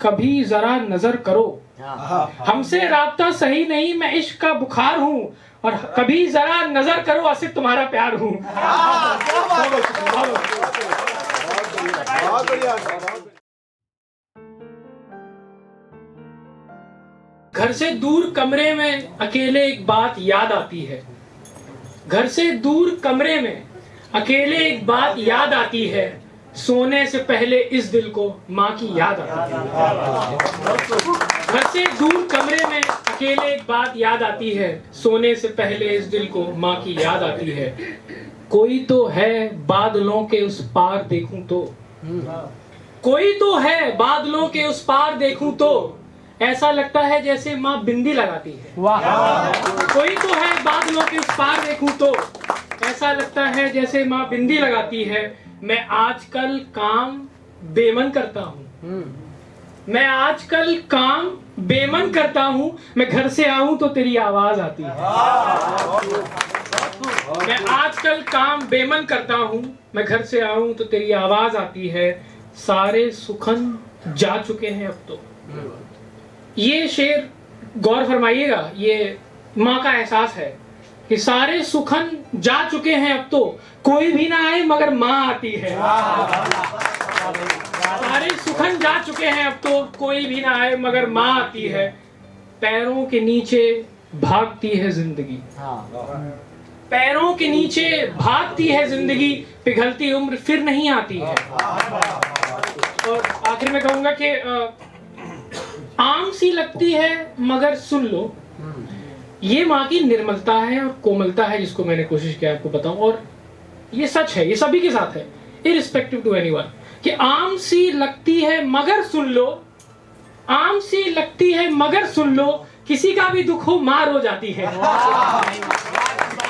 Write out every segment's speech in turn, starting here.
कभी जरा नजर करो, हमसे राब्ता सही नहीं, मैं इश्क का बुखार हूँ, और कभी जरा नजर करो आसिफ तुम्हारा प्यार हूँ। घर से दूर कमरे में अकेले एक बात याद आती है, घर से दूर कमरे में अकेले एक बात याद आती है, सोने से पहले इस दिल को माँ की याद आती है। घर से दूर कमरे में अकेले एक बात याद आती है, सोने से पहले इस दिल को माँ की याद आती है। कोई तो है बादलों के उस पार देखूं तो, कोई तो है बादलों के उस पार देखूं तो, ऐसा लगता है जैसे माँ बिंदी लगाती है। कोई तो है बादलों के उस पार देखूं तो, ऐसा लगता है जैसे माँ बिंदी लगाती है। मैं आजकल काम बेमन करता हूँ, मैं आजकल काम बेमन करता हूँ, मैं घर से आऊं तो तेरी आवाज आती है। मैं आजकल काम बेमन करता हूँ, मैं घर से आऊं तो तेरी आवाज आती है। सारे सुखन जा चुके हैं अब तो। ये शेर गौर फरमाइएगा, ये माँ का एहसास है कि सारे सुखन जा चुके हैं अब तो, कोई भी ना आए मगर माँ आती है। सारे सुखन जा चुके हैं अब तो, कोई भी ना आए मगर माँ आती है। पैरों के नीचे भागती है जिंदगी, पैरों के नीचे भागती है जिंदगी, पिघलती उम्र फिर नहीं आती है। और आखिर में कहूंगा कि आम सी लगती है मगर सुन लो, ये माँ की निर्मलता है और कोमलता है, जिसको मैंने कोशिश किया आपको बताऊं। और ये सच है, ये सभी के साथ है, इररिस्पेक्टिव टू एनीवन, कि आम सी लगती है मगर सुन लो, आम सी लगती है मगर सुन लो, किसी का भी दुख हो मार हो जाती है।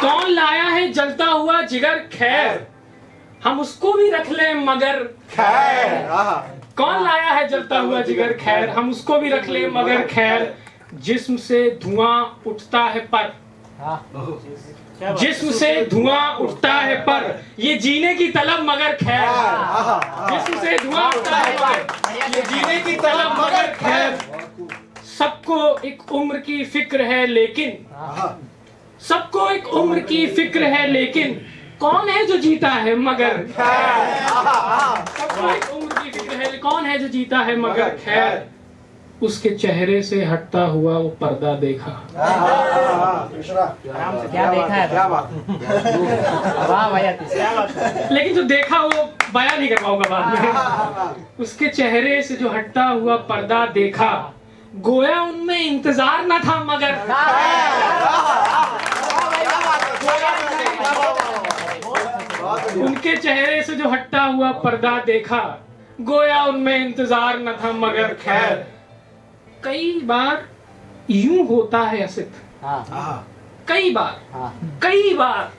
कौन लाया है जलता हुआ जिगर खैर, हम उसको भी रख ले मगर खैर। कौन लाया है जलता हुआ जिगर खैर, हम उसको भी रख ले मगर खैर। जिस्म से धुआं उठता है पर, जिस्म से धुआं उठता है पर, ये जीने की तलब मगर खैर। जिस्म से धुआं उठता है पर, ये जीने की तलब मगर खैर। सबको एक उम्र की फिक्र है लेकिन, सबको एक उम्र की फिक्र है लेकिन, कौन है जो जीता है मगर खैर। सबको एक उम्र की फिक्र है, कौन है जो जीता है मगर खैर। उसके चेहरे से हटता हुआ वो पर्दा देखा, क्या देखा है, क्या बात है, वाह भैया। लेकिन जो देखा वो बयान नहीं कर पाऊंगा बाद में। उसके चेहरे से जो हटता हुआ पर्दा देखा, गोया उनमें इंतजार न था मगर, उनके चेहरे से जो हटता हुआ पर्दा देखा, गोया उनमें इंतजार न था मगर खैर। कई बार यूं होता है असित, कई बार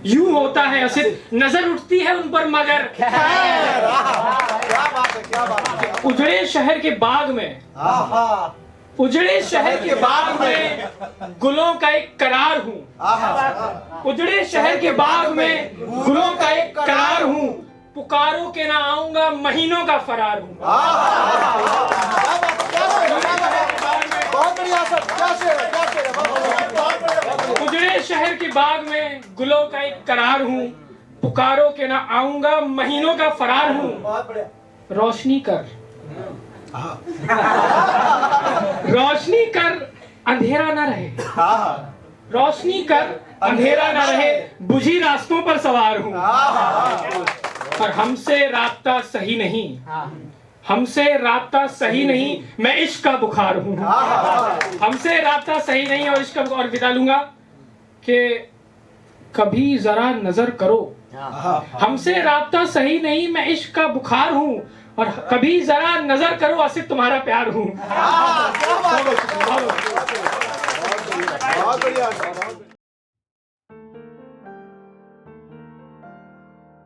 यूं होता है असित, नजर उठती है उन पर मगर खैर। उजड़े शहर के बाग में, उजड़े शहर के बाग में गुलों का एक करार हूँ, उजड़े शहर के बाग में गुलों का एक करार हूँ, पुकारो के ना आऊंगा महीनों का फरार हूँ। उजड़े शहर के बाग में गुलों का एक करार हूँ, पुकारो के ना आऊंगा महीनों का फरार हूँ। रोशनी कर, रोशनी कर अंधेरा न रहे, रोशनी कर अंधेरा न रहे, बुझी रास्तों पर सवार हूँ। पर हमसे राब्ता सही नहीं, हमसे राब्ता सही नहीं, मैं इश्क का बुखार हूँ। हमसे राब्ता सही नहीं और इश्क का, और विदा लूंगा कि कभी जरा नजर करो, हमसे राब्ता सही नहीं, मैं इश्क का बुखार हूँ, और कभी जरा नजर करो आसिफ तुम्हारा प्यार हूँ।